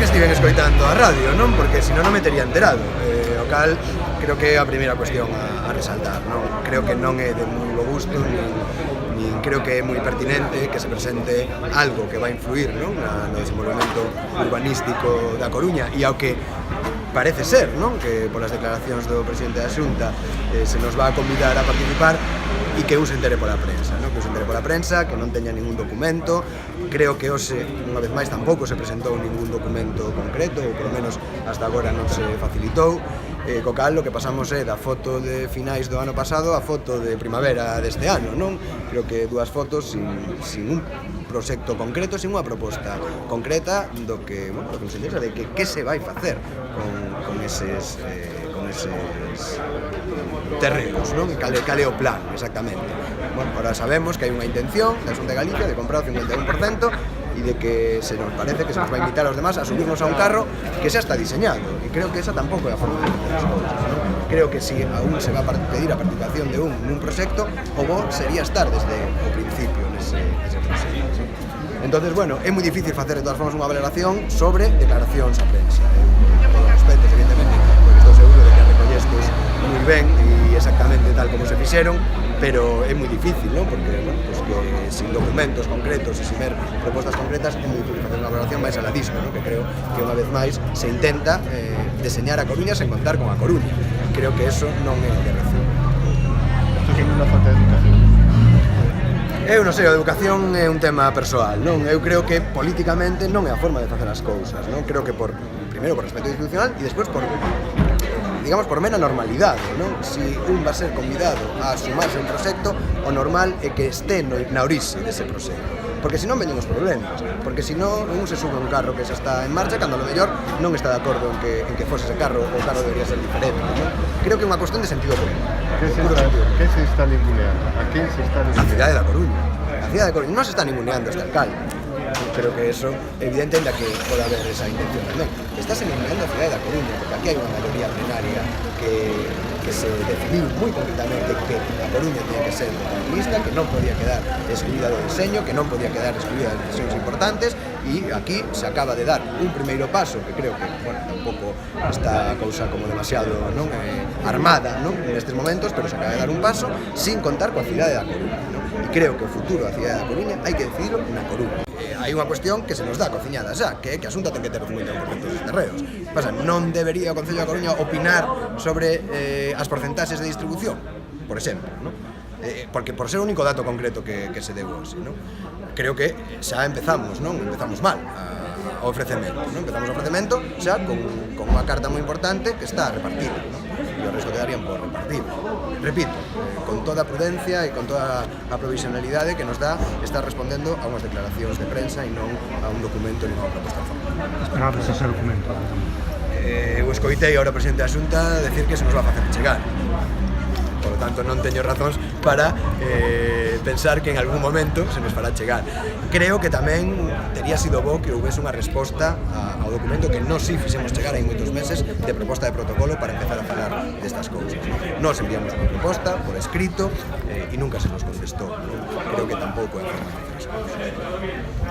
estiven escoitando a radio, non? Porque senón non me tería enterado. O cal, creo que é a primeira cuestión a resaltar, non? Creo que non é de moi bo gusto, nin creo que é moi pertinente que se presente algo que vai influir, non? No desenvolvemento urbanístico da Coruña e ao que parece ser, non? Que polas declaracións do presidente da Xunta se nos va a convidar a participar e que un se entere pola prensa, non? Que un se entere pola prensa, que non teña ningún documento. Creo que hoxe, unha vez máis, tampouco se presentou ningún documento concreto, ou polo menos hasta agora non se facilitou. Co cal, o que pasamos é da foto de finais do ano pasado a foto de primavera deste ano, non? Creo que dúas fotos sin un proxecto concreto, sin unha proposta concreta do que, bueno, do que nos interesa, de que se vai facer con eses terrenos, non? Cal é o plan, exactamente. Bueno, ahora sabemos que hai unha intención da Xunta de Galicia de comprar o 51% e de que se nos parece que se nos vai invitar aos demás a subirnos a un carro que xa está diseñado, e creo que esa tampouco é a forma de facer as cousas, non? Creo que se a un se va a pedir a participación de un nun proxecto, o bo sería estar desde o principio nese proxecto, ¿sí? Entonces, bueno, é moi difícil facer de todas formas unha valoración sobre declaracións a prensa. Con todos os respetos, evidentemente, porque estou seguro de que recollestes moi ben e exactamente tal como se fixeron, pero é moi difícil, non? Porque, bueno, pues que sin documentos concretos e sin ver propostas concretas é moi difícil facer unha valoración máis aladismo, non? Que creo que unha vez máis se intenta deseñar a Coruña sen contar con a Coruña. Creo que eso non é de recibo. Isto é unha falta de educación. Eu non sei, a educación é un tema persoal, non? Eu creo que políticamente non é a forma de facer as cousas, non? Creo que primeiro por respeto institucional e despois por mera normalidade, non? Si un va a ser convidado a sumarse a un proxecto, o normal é que este na orixe dese proxecto. Porque senón veñen os problemas, porque senón un se sube a un carro que xa está en marcha cando a lo mellor non está de acordo en que fose ese carro, o carro debería ser diferente, non? Creo que é unha cuestión de sentido común. Que se está ninguneando? A quen se está ninguneando? A cidade da Coruña. A cidade da Coruña non se está ninguneando este alcalde. Pero que eso, evidente, ainda que pode haber esa intención tamén. Estás ninguneando a cidade da Coruña, porque aquí hai unha maioría plenaria que se decidiu moi concretamente que a Coruña tiña que ser protagonista, que non podía quedar excluída do diseño, que non podía quedar excluída de decisións importantes, e aquí se acaba de dar un primeiro paso que creo que, bueno, tampouco está a cousa como demasiado, non, armada, non, nestes momentos, pero se acaba de dar un paso sin contar coa cidade da Coruña, non? E creo que o futuro da cidade da Coruña hai que decidirlo na Coruña. Hai unha cuestión que se nos dá cociñada xa, que é que a Xunta ten que ter o 51% dos terreos. Pasa, non debería o Concello da Coruña opinar sobre as porcentaxes de distribución, por exemplo, non? Porque por ser o único dato concreto que se deu hoxe, non? Creo que xa empezamos, non? Empezamos mal o ofrecemento, non? Empezamos o ofrecemento xa con unha carta moi importante que está repartida, non? E o resto quedarían por repartir. Repito, con toda a prudencia e con toda a provisionalidade que nos dá estar respondendo a unhas declaracións de prensa e non a un documento ni a unha proposta formal. Esperabas ese documento? Eu escoitei ahora o presidente da Xunta decir que se nos va a facer chegar. Por lo tanto, non teño razóns para pensar que en algún momento se nos fará chegar. Creo que tamén tería sido bo que houvese unha resposta ao documento que nós si fixemos chegar hai moitos meses de proposta de protocolo para empezar a falar destas cousas. Nós enviamos unha proposta por escrito e nunca se nos contestou. Creo que tampouco é a forma de facer as cousas.